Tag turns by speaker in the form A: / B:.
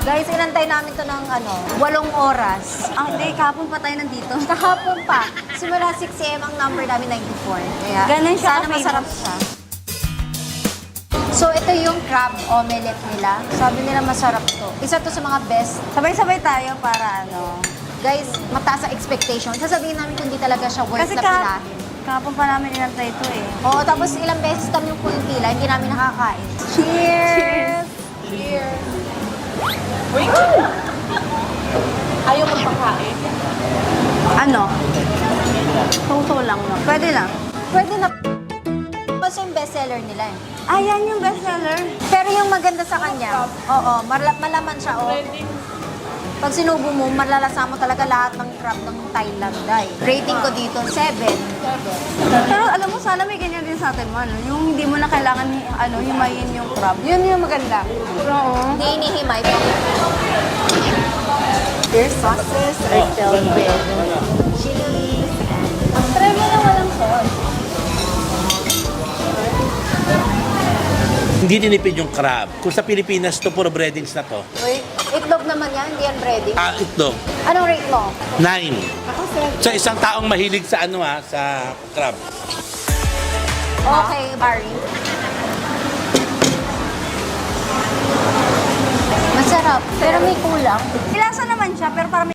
A: Guys, inantay namin to ng 8 oras.
B: Hindi, kahapon pa tayo nandito.
A: Kahapon pa. Simula 6 a.m. ang number namin 94. Kaya
B: Ganun siya
A: sana
B: ka-famous.
A: masarap siya. So, ito yung crab omelette nila. Sabi nila masarap to. Isa to sa mga best.
B: Sabay-sabay tayo para
A: Guys, mataas ang expectation. Sasabihin namin kung di talaga siya worth
B: Kasi
A: na pilahin.
B: kahapon pa namin inantay ito eh.
A: Oo, tapos ilang beses kami yung pila, hindi namin nakakain.
B: Cheers!
A: Cheers!
C: Ayaw magpakain.
B: Tuto lang no? Pwede lang.
A: Pwede na. Kasi yung bestseller nila eh.
B: Yan yung bestseller.
A: Pero yung maganda sa kanya, malaman siya. Pag sinubo mo, malalasa mo talaga lahat ng crab ng Thailand. Rating ko dito, 7.
B: Pero alam mo, sana may ganyan din sa atin mo, yung hindi mo na kailangan himayin yung crab. Yun yung maganda. Oo.
A: Hindi inihimay. Their sauces are filled with chilies and...
B: Try mo na walang sauce.
D: Hindi tinipid yung crab. Kung sa Pilipinas to, puro breadings na to.
A: Wait, itlog naman yan, hindi yan breading.
D: Itlog.
A: Anong rate mo?
D: 9.
A: Ako, 7.
D: Sa isang taong mahilig sa sa crab.
A: Okay, Barry. Masarap, pero may kulang.
B: Ilasa naman siya, pero parang